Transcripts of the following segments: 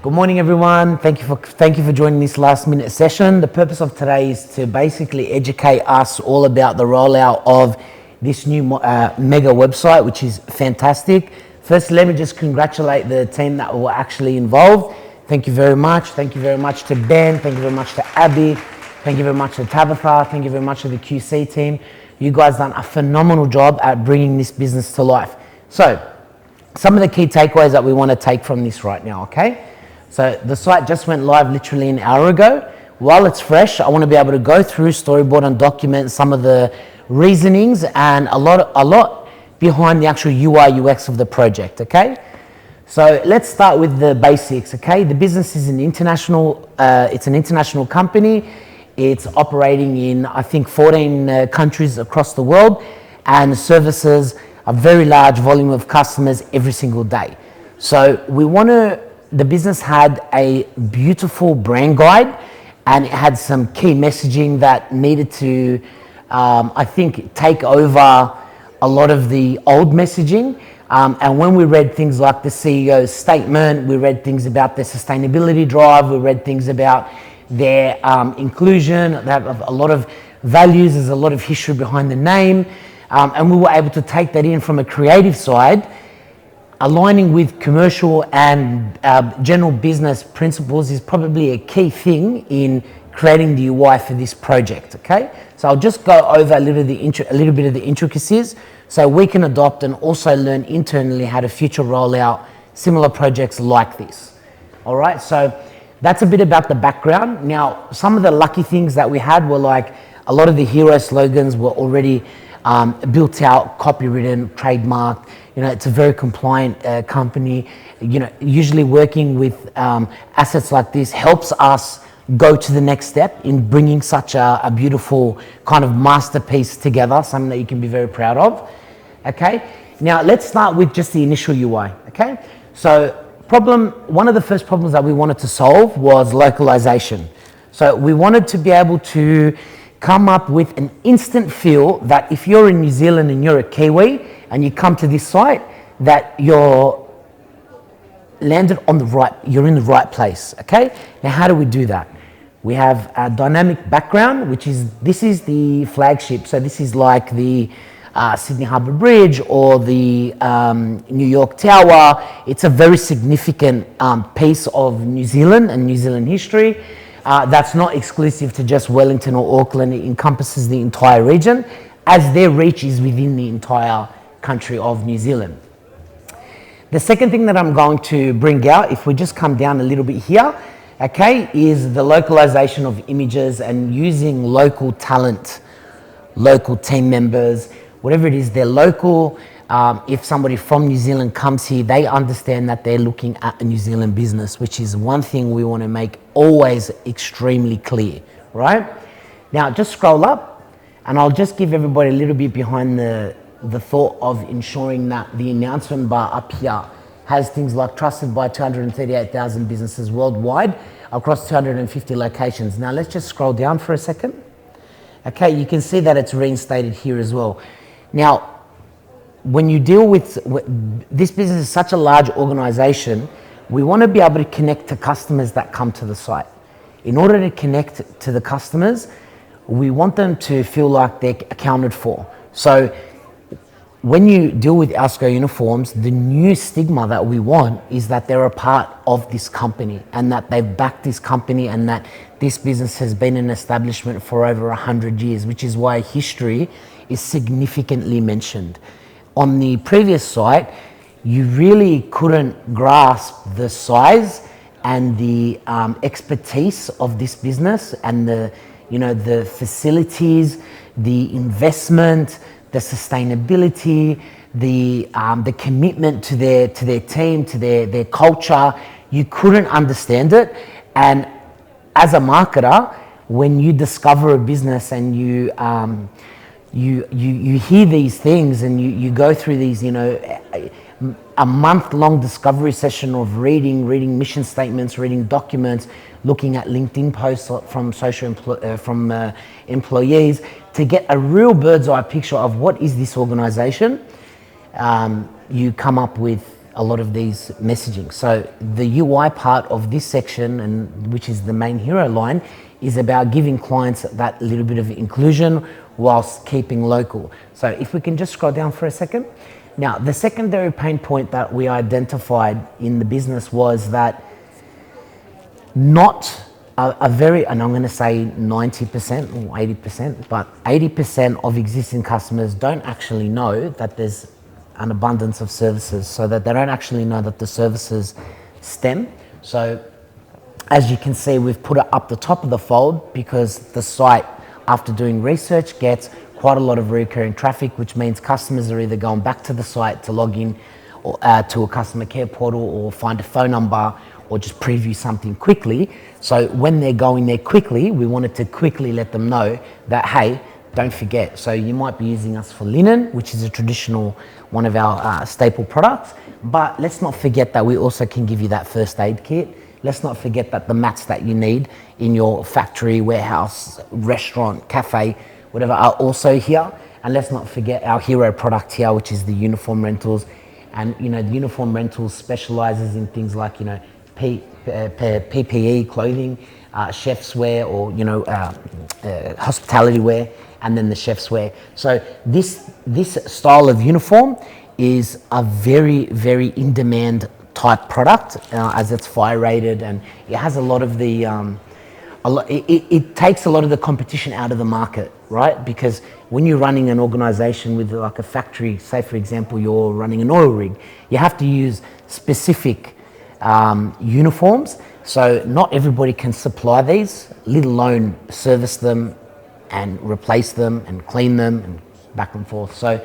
Good morning, everyone. Thank you for joining this last minute session. The purpose of today is to basically educate us all about the rollout of this new mega website, which is fantastic. First, let me just congratulate the team that were actually involved. Thank you very much. Thank you very much to Ben. Thank you very much to Abby. Thank you very much to Tabitha. Thank you very much to the QC team. You guys done a phenomenal job at bringing this business to life. So, some of the key takeaways that we want to take from this right now, okay? So the site just went live literally an hour ago. While it's fresh, I want to be able to go through, storyboard and document some of the reasonings and a lot behind the actual UI UX of the project, okay? So let's start with the basics, okay? The business is an international company. It's operating in, I think, 14 countries across the world and services a very large volume of customers every single day. So the business had a beautiful brand guide and it had some key messaging that needed to, I think, take over a lot of the old messaging. And when we read things like the CEO's statement, we read things about their sustainability drive, we read things about their inclusion, they have a lot of values, there's a lot of history behind the name. And we were able to take that in from a creative side, aligning with commercial and general business principles is probably a key thing in creating the UI for this project, okay? So I'll just go over a little bit of the intricacies so we can adopt and also learn internally how to future roll out similar projects like this. All right, so that's a bit about the background. Now, some of the lucky things that we had were like a lot of the hero slogans were already built out, copywritten, trademarked. You know, it's a very compliant company. You know, usually working with assets like this helps us go to the next step in bringing such a beautiful kind of masterpiece together, something that you can be very proud of. Okay, now let's start with just the initial UI. Okay, so one of the first problems that we wanted to solve was localization. So we wanted to be able to come up with an instant feel that if you're in New Zealand and you're a Kiwi and you come to this site, that you're landed on you're in the right place, okay? Now, how do we do that? We have a dynamic background, this is the flagship. So this is like the Sydney Harbour Bridge or the New York Tower. It's a very significant piece of New Zealand and New Zealand history. That's not exclusive to just Wellington or Auckland. It encompasses the entire region as their reach is within the entire country of New Zealand. The second thing that I'm going to bring out, if we just come down a little bit here, okay, is the localization of images and using local talent, local team members, whatever it is, they're local. If somebody from New Zealand comes here, they understand that they're looking at a New Zealand business, which is one thing we want to make always extremely clear, right? Now, just scroll up and I'll just give everybody a little bit behind the thought of ensuring that the announcement bar up here has things like trusted by 238,000 businesses worldwide across 250 locations. Now, let's just scroll down for a second. Okay, you can see that it's reinstated here as well. Now, when you deal with this business is such a large organization, we want to be able to connect to customers that come to the site. In order to connect to the customers, we want them to feel like they're accounted for. So when you deal with Alsco Uniforms, the new stigma that we want is that they're a part of this company and that they've backed this company and that this business has been an establishment for over 100 years, which is why history is significantly mentioned. On the previous site, you really couldn't grasp the size and the expertise of this business and the facilities, the investment, the sustainability, the commitment to their team, to their culture. You couldn't understand it. And as a marketer, when you discover a business and you hear these things and you go through these, a month-long discovery session of reading mission statements, reading documents, looking at LinkedIn posts from employees to get a real bird's eye picture of what is this organization. You come up with a lot of these messaging. So the UI part of this section, and which is the main hero line, is about giving clients that little bit of inclusion whilst keeping local. So if we can just scroll down for a second. Now, the secondary pain point that we identified in the business was that not a very, and I'm going to say 90% or 80%, but 80% of existing customers don't actually know that there's an abundance of services, so that they don't actually know that the services stem. So as you can see, we've put it up the top of the fold because the site, after doing research, gets quite a lot of recurring traffic, which means customers are either going back to the site to log in or, to a customer care portal, or find a phone number, or just preview something quickly. So when they're going there quickly, we wanted to quickly let them know that, hey, don't forget. So you might be using us for linen, which is a traditional, one of our staple products, but let's not forget that we also can give you that first aid kit. Let's not forget that the mats that you need in your factory, warehouse, restaurant, cafe, whatever, are also here. And let's not forget our hero product here, which is the uniform rentals. And the uniform rentals specializes in things like, PPE, clothing, chef's wear, or hospitality wear, and then the chef's wear. So this style of uniform is a very, very in-demand type product, as it's fire rated, and it has a lot of the it takes a lot of the competition out of the market, right? Because when you're running an organization with like a factory, say for example you're running an oil rig, you have to use specific uniforms. So not everybody can supply these, let alone service them and replace them and clean them and back and forth. So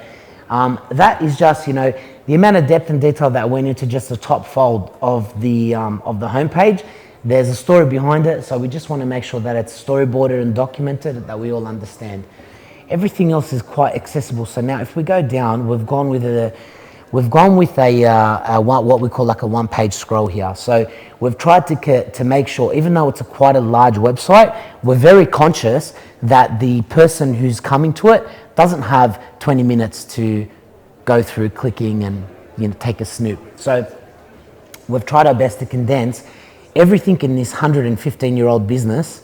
that is just, the amount of depth and detail that went into just the top fold of the homepage. There's a story behind it, so we just want to make sure that it's storyboarded and documented, that we all understand. Everything else is quite accessible. So now if we go down, we've gone with what we call like a one-page scroll here. So we've tried to make sure, even though it's quite a large website, we're very conscious that the person who's coming to it doesn't have 20 minutes to go through clicking and take a snoop. So we've tried our best to condense everything in this 115-year-old business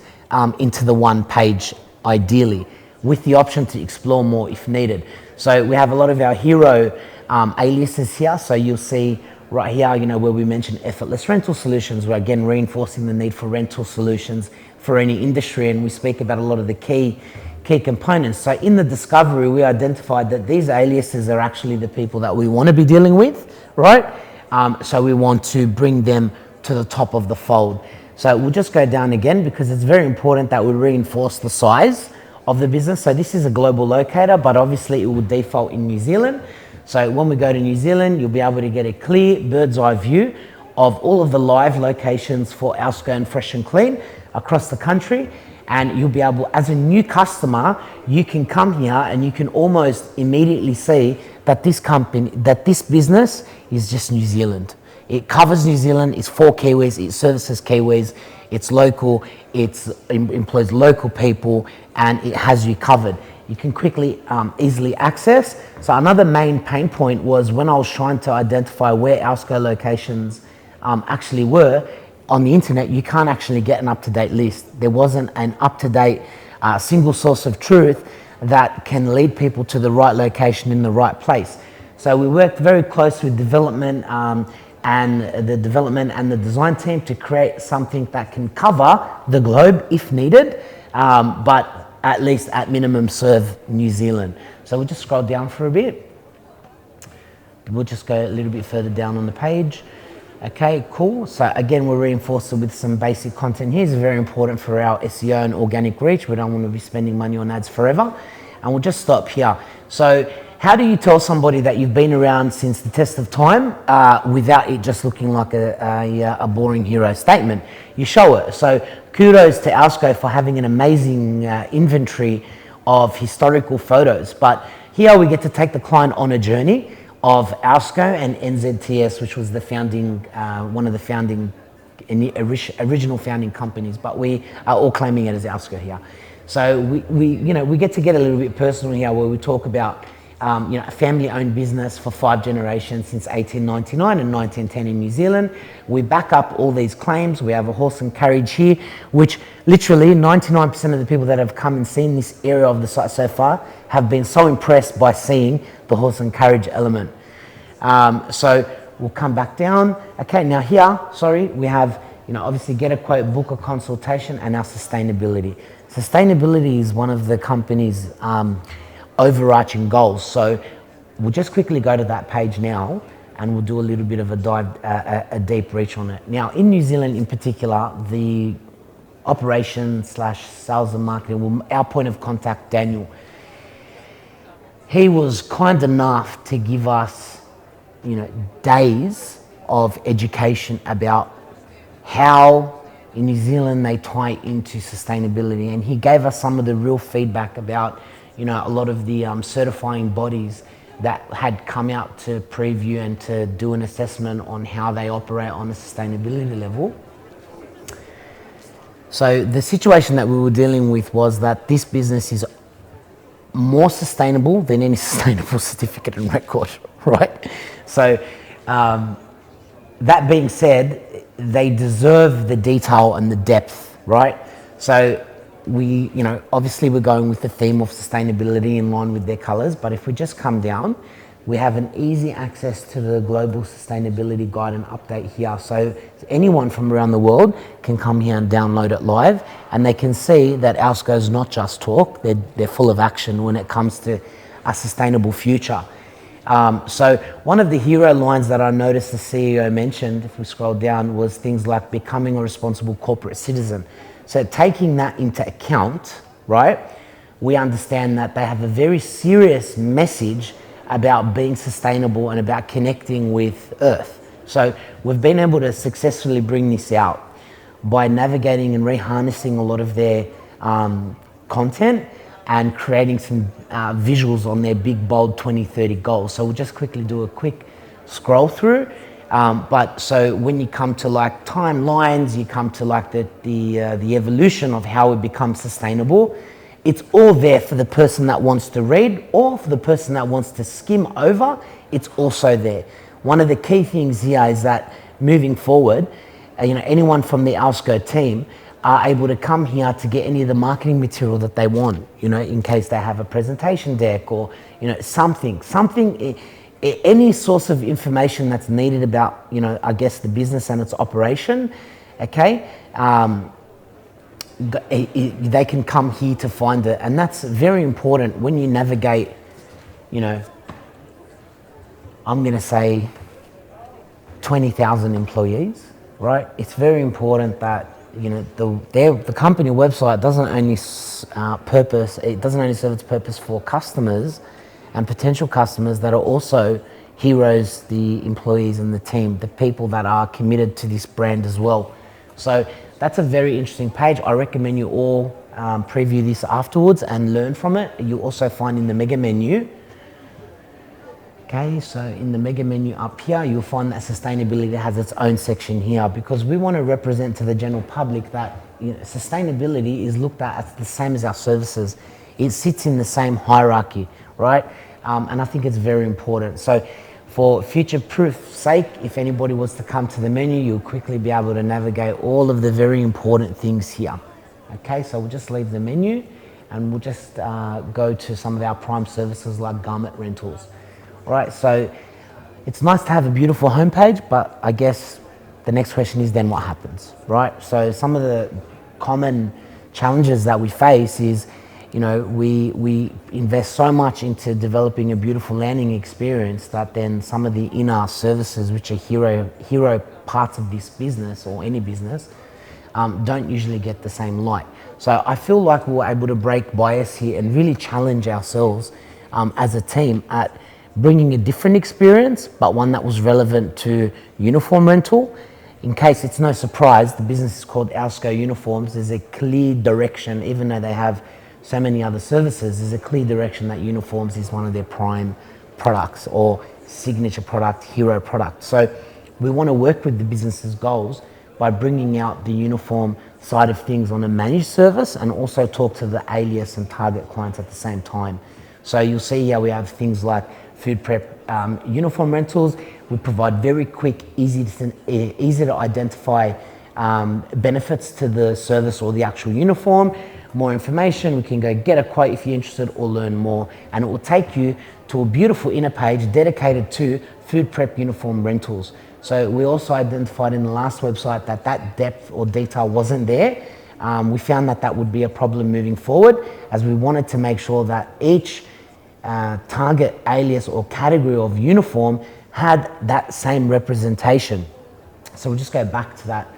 into the one page, ideally, with the option to explore more if needed. So we have a lot of our hero aliases here. So you'll see right here, where we mentioned effortless rental solutions. We're again reinforcing the need for rental solutions for any industry, and we speak about a lot of the key components. So in the discovery, we identified that these aliases are actually the people that we want to be dealing with, right? So we want to bring them to the top of the fold. So we'll just go down again, because it's very important that we reinforce the size of the business. So this is a global locator, but obviously it will default in New Zealand. So when we go to New Zealand, you'll be able to get a clear bird's eye view of all of the live locations for Alsco and Fresh and Clean across the country. And you'll be able, as a new customer, you can come here and you can almost immediately see that this business is just New Zealand. It covers New Zealand, it's for Kiwis, it services Kiwis, it's local, it employs local people, and it has you covered. You can quickly, easily access. So another main pain point was when I was trying to identify where Alsco locations actually were, on the internet, you can't actually get an up-to-date list. There wasn't an up-to-date single source of truth that can lead people to the right location in the right place. So we worked very close with development and the design team to create something that can cover the globe if needed, but at least at minimum serve New Zealand. So we'll just scroll down for a bit. We'll just go a little bit further down on the page. Okay, cool. So again, we're reinforcing with some basic content here. It's very important for our SEO and organic reach. We don't want to be spending money on ads forever. And we'll just stop here. So how do you tell somebody that you've been around since the test of time without it just looking like a boring hero statement? You show it. So kudos to Alsco for having an amazing inventory of historical photos. But here we get to take the client on a journey of Alsco and NZTS, which was the founding, one of the founding, original founding companies, but we are all claiming it as Alsco here. So we get to get a little bit personal here, where we talk about A family-owned business for 5 generations since 1899 and 1910 in New Zealand. We back up all these claims. We have a horse and carriage here, which literally 99% of the people that have come and seen this area of the site so far have been so impressed by seeing the horse and carriage element. So we'll come back down. Okay, now here, we have, obviously get a quote, book a consultation, and our sustainability. Sustainability is one of the company's overarching goals. So we'll just quickly go to that page now and we'll do a little bit of a dive, a deep reach on it. Now in New Zealand in particular, the operations / sales and marketing, our point of contact, Daniel, he was kind enough to give us, days of education about how in New Zealand they tie into sustainability. And he gave us some of the real feedback about a lot of the certifying bodies that had come out to preview and to do an assessment on how they operate on a sustainability level. So the situation that we were dealing with was that this business is more sustainable than any sustainable certificate and record, right? So that being said, they deserve the detail and the depth, right? So we, obviously we're going with the theme of sustainability in line with their colors, but if we just come down, we have an easy access to the global sustainability guide and update here. So anyone from around the world can come here and download it live, and they can see that Alsco's not just talk, they're full of action when it comes to a sustainable future. So one of the hero lines that I noticed the CEO mentioned, if we scroll down, was things like becoming a responsible corporate citizen. So taking that into account, right, we understand that they have a very serious message about being sustainable and about connecting with Earth. So we've been able to successfully bring this out by navigating and reharnessing a lot of their content and creating some visuals on their big, bold 2030 goals. So we'll just quickly do a quick scroll through. But so when you come to like timelines, you come to like the evolution of how we become sustainable, it's all there for the person that wants to read or for the person that wants to skim over, it's also there. One of the key things here is that moving forward, anyone from the Alsco team are able to come here to get any of the marketing material that they want, in case they have a presentation deck or, something, any source of information that's needed about, I guess the business and its operation, okay? They can come here to find it. And that's very important when you navigate, I'm gonna say 20,000 employees, right? It's very important that, the company website doesn't only serve its purpose for customers and potential customers that are also heroes, the employees and the team, the people that are committed to this brand as well. So that's a very interesting page. I recommend you all preview this afterwards and learn from it. You'll also find in the mega menu. Okay, so in the mega menu up here, you'll find that sustainability has its own section here because we want to represent to the general public that sustainability is looked at as the same as our services. It sits in the same hierarchy, right? And I think it's very important. So for future-proof sake, if anybody was to come to the menu, you'll quickly be able to navigate all of the very important things here. Okay, so we'll just leave the menu and we'll just go to some of our prime services like garment rentals. All right, so it's nice to have a beautiful homepage, but I guess the next question is then what happens, right? So some of the common challenges that we face is, we invest so much into developing a beautiful landing experience that then some of the inner services, which are hero parts of this business or any business, don't usually get the same light. So I feel like we were able to break bias here and really challenge ourselves as a team at bringing a different experience, but one that was relevant to uniform rental. In case it's no surprise, the business is called Alsco Uniforms. There's a clear direction, even though they have so many other services, there's a clear direction that uniforms is one of their prime products or signature product, hero product. So we want to work with the business's goals by bringing out the uniform side of things on a managed service and also talk to the alias and target clients at the same time. So you'll see here we have things like food prep uniform rentals. We provide very quick, easy to identify benefits to the service or the actual uniform. More information, we can go get a quote if you're interested or learn more, and it will take you to a beautiful inner page dedicated to food prep uniform rentals. So we also identified in the last website that depth or detail wasn't there. We found that would be a problem moving forward, as we wanted to make sure that each target alias or category of uniform had that same representation. So we'll just go back to that.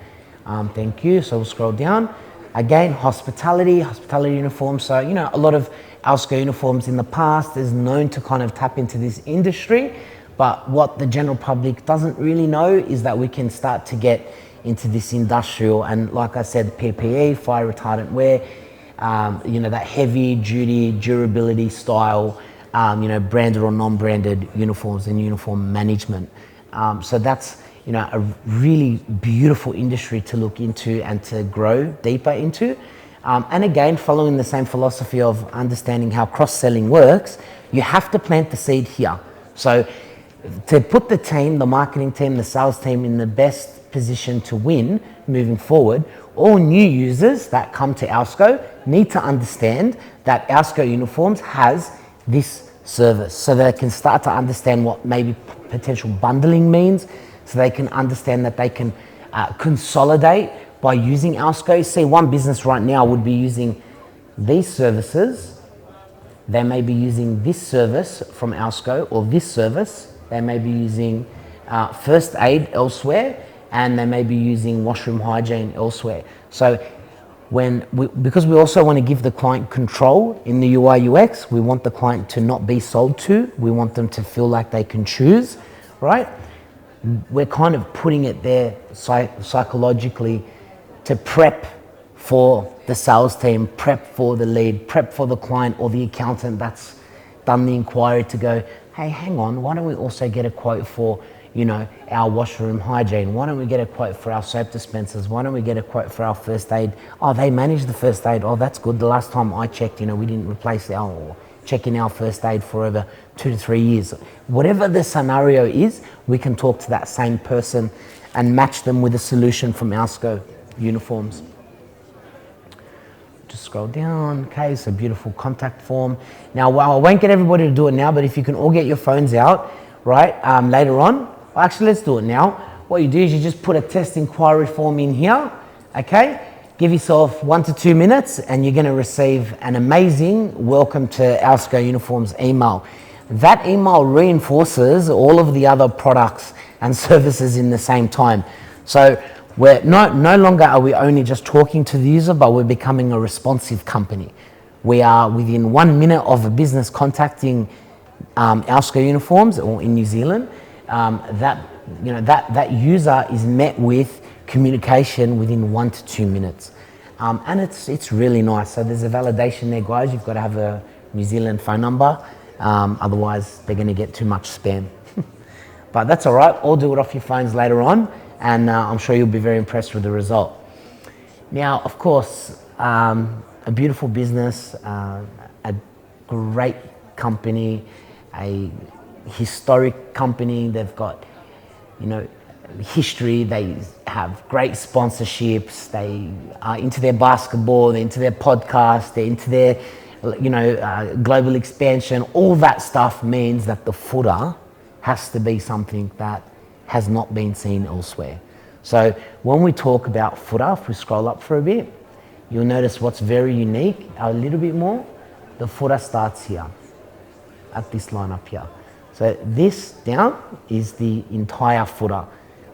Thank you. So we'll scroll down. Again, hospitality uniforms. So, a lot of Alsco Uniforms in the past is known to kind of tap into this industry, but what the general public doesn't really know is that we can start to get into this industrial, and like I said, PPE, fire retardant wear, that heavy duty durability style, branded or non-branded uniforms and uniform management. So that's a really beautiful industry to look into and to grow deeper into. And again, following the same philosophy of understanding how cross-selling works, you have to plant the seed here. So to put the team, the marketing team, the sales team in the best position to win moving forward, all new users that come to Alsco need to understand that Alsco Uniforms has this service, so they can start to understand what maybe potential bundling means, so they can understand that they can consolidate by using Alsco. See, one business right now would be using these services. They may be using this service from Alsco, or this service. They may be using first aid elsewhere, and they may be using washroom hygiene elsewhere. So because we also want to give the client control in the UI UX, we want the client to not be sold to. We want them to feel like they can choose, right? We're kind of putting it there psychologically to prep for the sales team, prep for the lead, prep for the client or the accountant that's done the inquiry to go, hey, hang on, why don't we also get a quote for, our washroom hygiene? Why don't we get a quote for our soap dispensers? Why don't we get a quote for our first aid? Oh, they manage the first aid. Oh, that's good. The last time I checked, we didn't replace or check in our first aid for over 2 to 3 years. Whatever the scenario is, we can talk to that same person and match them with a solution from Alsco Uniforms. Just scroll down. Okay, so beautiful contact form. Now, I won't get everybody to do it now, but if you can all get your phones out, right, later on. Actually, let's do it now. What you do is you just put a test inquiry form in here, okay? Give yourself 1 to 2 minutes and you're going to receive an amazing welcome to Alsco Uniforms email. That email reinforces all of the other products and services in the same time. So we're no longer are we only just talking to the user, but we're becoming a responsive company. We are within 1 minute of a business contacting Alsco Uniforms or in New Zealand, that user is met with communication within 1 to 2 minutes, and it's really nice. So there's a validation there, guys. You've got to have a New Zealand phone number, otherwise they're going to get too much spam. But that's all right. I'll do it off your phones later on, and I'm sure you'll be very impressed with the result. Now, of course, a beautiful business, a great company, a historic company. They've got, history. They have great sponsorships. They are into their basketball, they're into their podcast, they're into their, global expansion. All that stuff means that the footer has to be something that has not been seen elsewhere. So when we talk about footer, if we scroll up for a bit, you'll notice what's very unique a little bit more. The footer starts here, at this line up here. So this down is the entire footer.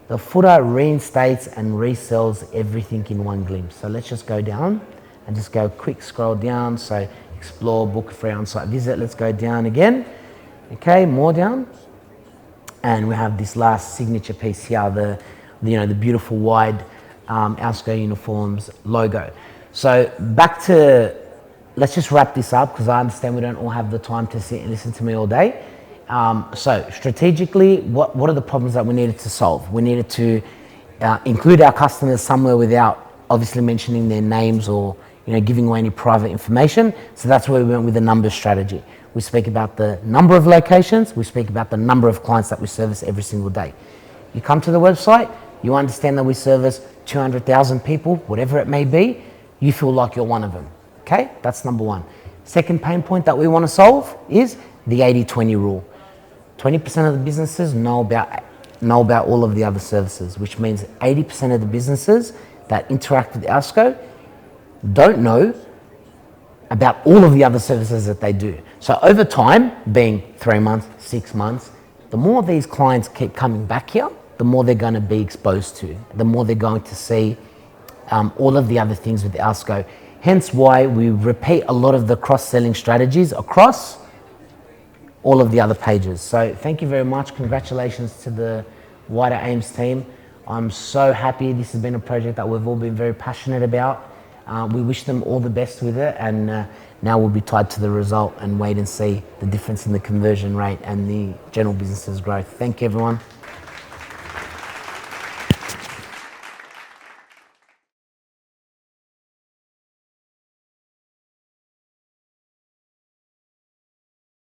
The footer reinstates and resells everything in one glimpse. So let's just go down and just go quick scroll down. So explore, book a free on-site visit. Let's go down again. Okay, more down. And we have this last signature piece here, the beautiful wide Alsco Uniforms logo. So back to, let's just wrap this up because I understand we don't all have the time to sit and listen to me all day. So strategically, what are the problems that we needed to solve? We needed to include our customers somewhere without obviously mentioning their names or giving away any private information. So that's where we went with the numbers strategy. we speak about the number of locations, we speak about the number of clients that we service every single day. You come to the website, you understand that we service 200,000 people, whatever it may be, you feel like you're one of them, okay? That's number one. Second pain point that we want to solve is the 80-20 rule. 20% of the businesses know about all of the other services, which means 80% of the businesses that interact with Alsco don't know about all of the other services that they do. So over time, being 3 months, 6 months, the more these clients keep coming back here, the more they're going to be exposed to, the more they're going to see all of the other things with Alsco. Hence why we repeat a lot of the cross-selling strategies across all of the other pages. So thank you very much. Congratulations to the wider AiiMS team. I'm so happy. This has been a project that we've all been very passionate about. We wish them all the best with it, and now we'll be tied to the result and wait and see the difference in the conversion rate and the general business's growth. Thank you, everyone.